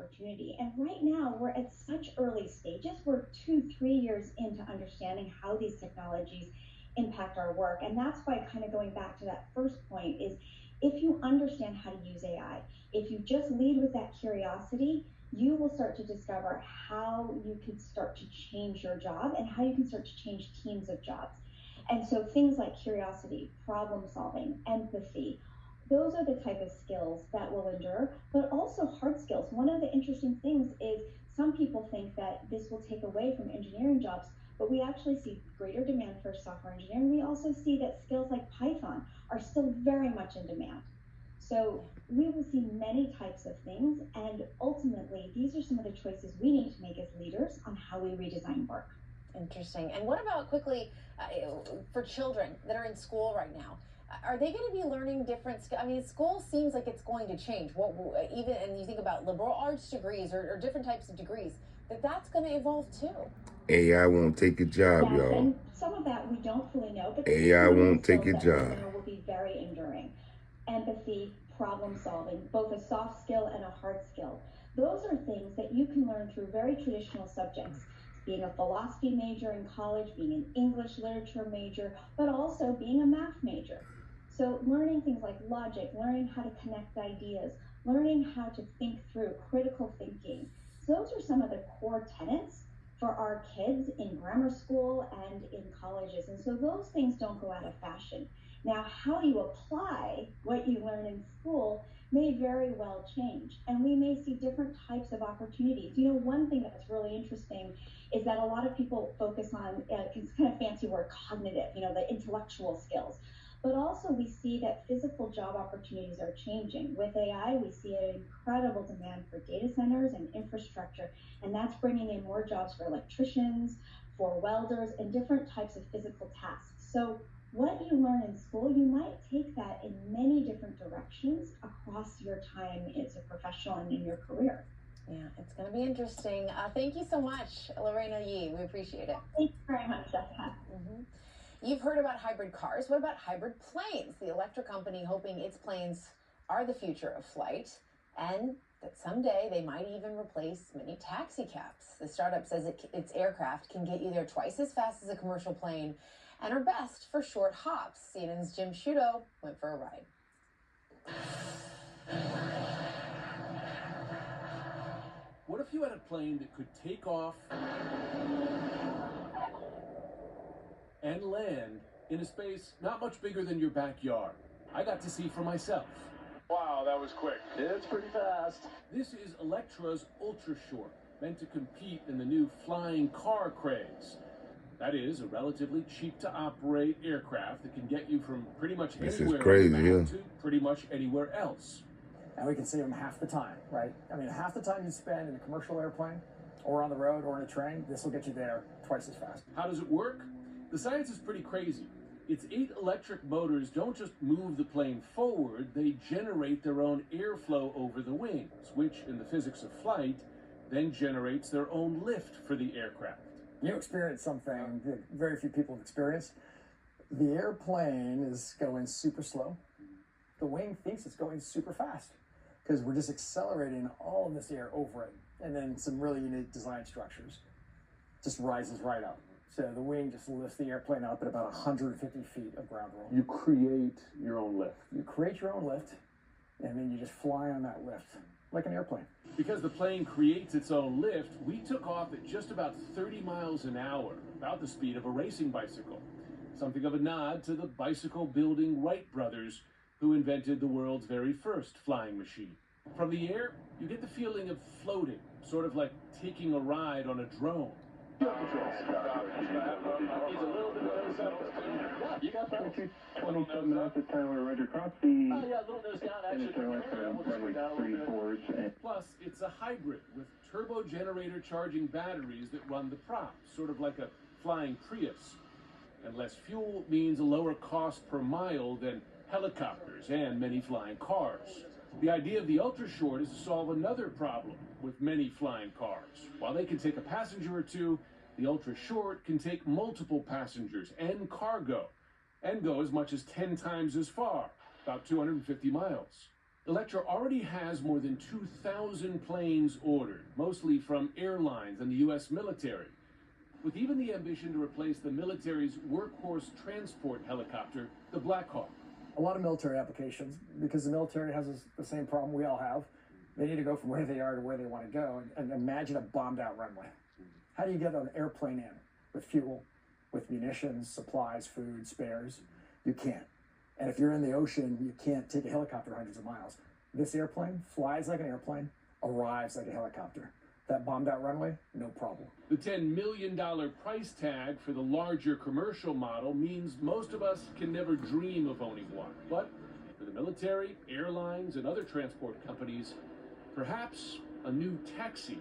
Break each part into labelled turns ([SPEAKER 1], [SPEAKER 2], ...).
[SPEAKER 1] opportunity. And right now, we're at such early stages. We're 2, 3 years into understanding how these technologies impact our work. And that's why, kind of going back to that first point, is if you understand how to use AI, if you just lead with that curiosity, you will start to discover how you can start to change your job and how you can start to change teams of jobs. And so things like curiosity, problem solving, empathy, those are the type of skills that will endure, but also hard skills. One of the interesting things is some people think that this will take away from engineering jobs, but we actually see greater demand for software engineering. We also see that skills like Python are still very much in demand. So we will see many types of things, and ultimately, these are some of the choices we need to make as leaders on how we redesign work.
[SPEAKER 2] Interesting. And what about quickly for children that are in school right now? Are they going to be learning different skills? I mean, school seems like it's going to change. Even, and you think about liberal arts degrees or different types of degrees, that's going to evolve too.
[SPEAKER 3] AI won't take your job,
[SPEAKER 1] yes,
[SPEAKER 3] y'all.
[SPEAKER 1] And some of that we don't fully know, but
[SPEAKER 3] AI won't take your job.
[SPEAKER 1] Will be very enduring. Empathy, problem solving, both a soft skill and a hard skill. Those are things that you can learn through very traditional subjects. Being a philosophy major in college, being an English literature major, but also being a math major. So learning things like logic, learning how to connect ideas, learning how to think through critical thinking. So those are some of the core tenets for our kids in grammar school and in colleges. And so those things don't go out of fashion. Now, how you apply what you learn in school may very well change, and we may see different types of opportunities. You know, one thing that's really interesting is that a lot of people focus on, it's kind of fancy word, cognitive, the intellectual skills. But also we see that physical job opportunities are changing. With AI, we see an incredible demand for data centers and infrastructure, and that's bringing in more jobs for electricians, for welders, and different types of physical tasks. So what you learn in school, you might take that in many different directions across your time as a professional and in your career.
[SPEAKER 2] Yeah, it's going to be interesting. Thank you so much, Lorena Yee. We appreciate it.
[SPEAKER 1] Thank you very much, Jessica.
[SPEAKER 2] You've heard about hybrid cars. What about hybrid planes? The electric company hoping its planes are the future of flight, and that someday they might even replace many taxi cabs. The startup says its aircraft can get you there twice as fast as a commercial plane and are best for short hops. CNN's Jim Sciutto went for a ride.
[SPEAKER 4] What if you had a plane that could take off and land in a space not much bigger than your backyard? I got to see for myself.
[SPEAKER 5] Wow, that was quick.
[SPEAKER 6] It's pretty fast.
[SPEAKER 4] This is Electra's Ultra Short, meant to compete in the new flying car craze. That is a relatively cheap-to-operate aircraft that can get you from pretty much anywhere to pretty much anywhere else.
[SPEAKER 6] And we can save them half the time, right? I mean, half the time you spend in a commercial airplane or on the road or in a train, this will get you there twice as fast.
[SPEAKER 4] How does it work? The science is pretty crazy. Its 8 electric motors don't just move the plane forward, they generate their own airflow over the wings, which, in the physics of flight, then generates their own lift for the aircraft.
[SPEAKER 6] You experience something that very few people have experienced. The airplane is going super slow. The wing thinks it's going super fast because we're just accelerating all of this air over it. And then some really unique design structures just rises right up. So the wing just lifts the airplane up at about 150 feet of ground roll.
[SPEAKER 5] You create your own lift.
[SPEAKER 6] You create your own lift, and then you just fly on that lift like an airplane.
[SPEAKER 4] Because the plane creates its own lift, we took off at just about 30 miles an hour, about the speed of a racing bicycle. Something of a nod to the bicycle-building Wright brothers, who invented the world's very first flying machine. From the air, you get the feeling of floating, sort of like taking a ride on a drone.
[SPEAKER 5] He's a little bit unsettled. You got 27 minutes at Tyler Roger Crosby.
[SPEAKER 6] Oh, yeah, little nose down, actually.
[SPEAKER 4] Plus, it's a hybrid with turbo generator charging batteries that run the prop, sort of like a flying Prius. And less fuel means a lower cost per mile than helicopters and many flying cars. The idea of the Ultra Short is to solve another problem with many flying cars. While they can take a passenger or two, the Ultra Short can take multiple passengers and cargo, and go as much as 10 times as far, about 250 miles. Electra already has more than 2,000 planes ordered, mostly from airlines and the U.S. military, with even the ambition to replace the military's workhorse transport helicopter, the Black Hawk.
[SPEAKER 6] A lot of military applications, because the military has the same problem we all have. They need to go from where they are to where they want to go. And imagine a bombed out runway. How do you get an airplane in with fuel, with munitions, supplies, food, spares? You can't. And if you're in the ocean, you can't take a helicopter hundreds of miles. This airplane flies like an airplane, arrives like a helicopter. That bombed out runway, no problem.
[SPEAKER 4] The $10 million price tag for the larger commercial model means most of us can never dream of owning one. But for the military, airlines, and other transport companies, perhaps a new taxi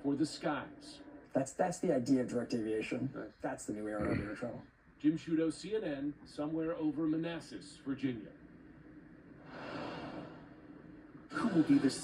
[SPEAKER 4] for the skies.
[SPEAKER 6] That's the idea of direct aviation. That's the new era of air travel.
[SPEAKER 4] Jim Sciutto, CNN, somewhere over Manassas, Virginia.
[SPEAKER 7] Who will be the